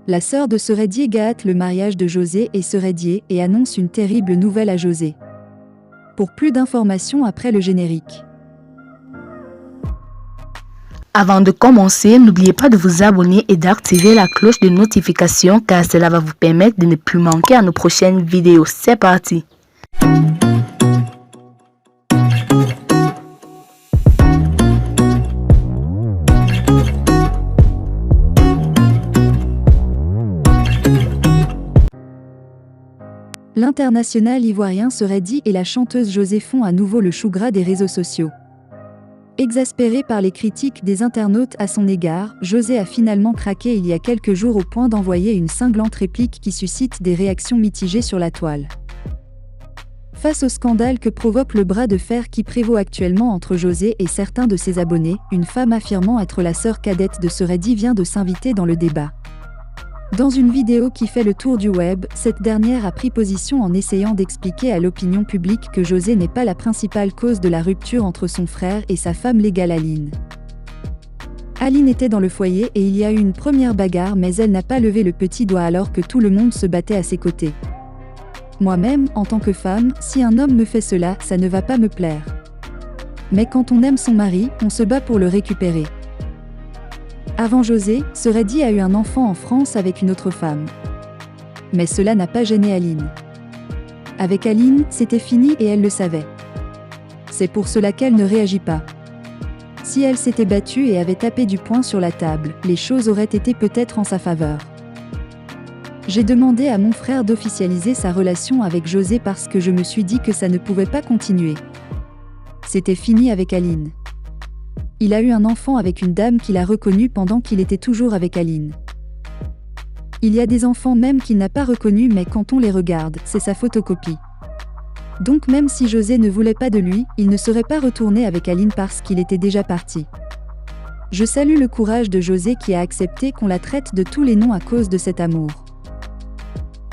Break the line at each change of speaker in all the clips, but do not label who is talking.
La sœur de Seredi gâte le mariage de José et Seredi et annonce une terrible nouvelle à José. Pour plus d'informations après le générique.
Avant de commencer, n'oubliez pas de vous abonner et d'activer la cloche de notification car cela va vous permettre de ne plus manquer à nos prochaines vidéos. C'est parti!
L'international ivoirien Seredi et la chanteuse José font à nouveau le chou gras des réseaux sociaux. Exaspéré par les critiques des internautes à son égard, José a finalement craqué il y a quelques jours au point d'envoyer une cinglante réplique qui suscite des réactions mitigées sur la toile. Face au scandale que provoque le bras de fer qui prévaut actuellement entre José et certains de ses abonnés, une femme affirmant être la sœur cadette de Seredi vient de s'inviter dans le débat. Dans une vidéo qui fait le tour du web, cette dernière a pris position en essayant d'expliquer à l'opinion publique que José n'est pas la principale cause de la rupture entre son frère et sa femme légale Aline. Aline était dans le foyer et il y a eu une première bagarre mais elle n'a pas levé le petit doigt alors que tout le monde se battait à ses côtés. Moi-même, en tant que femme, si un homme me fait cela, ça ne va pas me plaire. Mais quand on aime son mari, on se bat pour le récupérer. Avant José, Seredi a eu un enfant en France avec une autre femme. Mais cela n'a pas gêné Aline. Avec Aline, c'était fini et elle le savait. C'est pour cela qu'elle ne réagit pas. Si elle s'était battue et avait tapé du poing sur la table, les choses auraient été peut-être en sa faveur. J'ai demandé à mon frère d'officialiser sa relation avec José parce que je me suis dit que ça ne pouvait pas continuer. C'était fini avec Aline. Il a eu un enfant avec une dame qu'il a reconnue pendant qu'il était toujours avec Aline. Il y a des enfants même qu'il n'a pas reconnus mais quand on les regarde, c'est sa photocopie. Donc même si José ne voulait pas de lui, il ne serait pas retourné avec Aline parce qu'il était déjà parti. Je salue le courage de José qui a accepté qu'on la traite de tous les noms à cause de cet amour.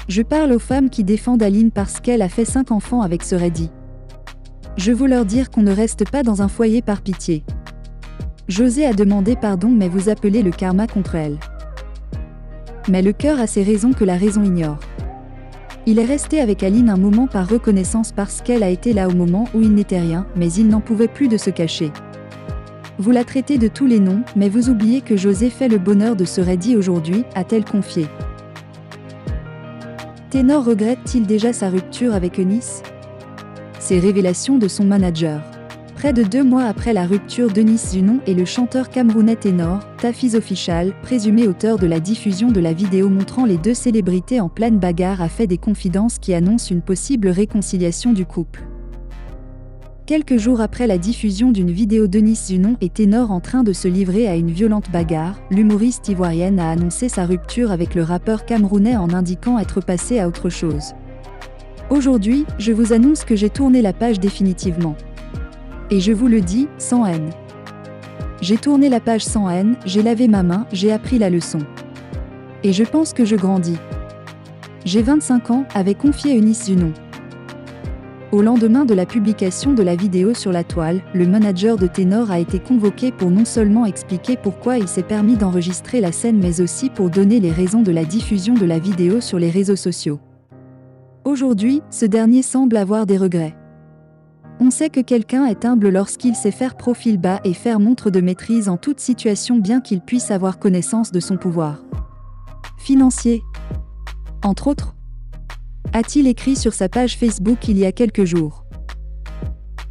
Je parle aux femmes qui défendent Aline parce qu'elle a fait 5 enfants avec Seredi. Je veux leur dire qu'on ne reste pas dans un foyer par pitié. José a demandé pardon mais vous appelez le karma contre elle. Mais le cœur a ses raisons que la raison ignore. Il est resté avec Aline un moment par reconnaissance parce qu'elle a été là au moment où il n'était rien, mais il n'en pouvait plus de se cacher. Vous la traitez de tous les noms, mais vous oubliez que José fait le bonheur de Seredi aujourd'hui, a-t-elle confié. Ténor regrette-t-il déjà sa rupture avec Eunice ? Ces révélations de son manager. Près de 2 mois après la rupture d'Eunice Zunon et le chanteur camerounais Ténor, Tafiz Official, présumé auteur de la diffusion de la vidéo montrant les deux célébrités en pleine bagarre, a fait des confidences qui annoncent une possible réconciliation du couple. Quelques jours après la diffusion d'une vidéo d'Eunice Zunon et Ténor en train de se livrer à une violente bagarre, l'humoriste ivoirienne a annoncé sa rupture avec le rappeur camerounais en indiquant être passé à autre chose. Aujourd'hui, je vous annonce que j'ai tourné la page définitivement. Et je vous le dis, sans haine. J'ai tourné la page sans haine, j'ai lavé ma main, j'ai appris la leçon. Et je pense que je grandis. J'ai 25 ans, avait confié Eunice Zunon. Au lendemain de la publication de la vidéo sur la toile, le manager de Ténor a été convoqué pour non seulement expliquer pourquoi il s'est permis d'enregistrer la scène mais aussi pour donner les raisons de la diffusion de la vidéo sur les réseaux sociaux. Aujourd'hui, ce dernier semble avoir des regrets. On sait que quelqu'un est humble lorsqu'il sait faire profil bas et faire montre de maîtrise en toute situation bien qu'il puisse avoir connaissance de son pouvoir financier, entre autres, a-t-il écrit sur sa page Facebook il y a quelques jours.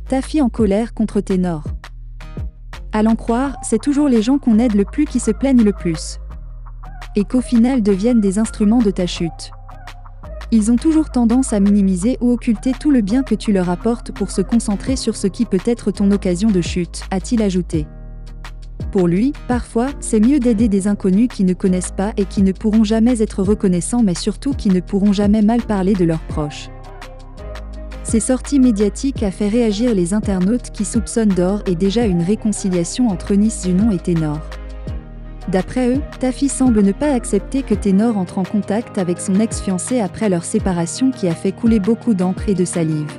Tafi en colère contre Ténor. À l'en croire, c'est toujours les gens qu'on aide le plus qui se plaignent le plus. Et qu'au final deviennent des instruments de ta chute. Ils ont toujours tendance à minimiser ou occulter tout le bien que tu leur apportes pour se concentrer sur ce qui peut être ton occasion de chute, a-t-il ajouté. Pour lui, parfois, c'est mieux d'aider des inconnus qui ne connaissent pas et qui ne pourront jamais être reconnaissants mais surtout qui ne pourront jamais mal parler de leurs proches. Ces sorties médiatiques a fait réagir les internautes qui soupçonnent d'or et déjà une réconciliation entre Eunice Zunon et Ténor. D'après eux, Tafi semble ne pas accepter que Ténor entre en contact avec son ex-fiancé après leur séparation qui a fait couler beaucoup d'encre et de salive.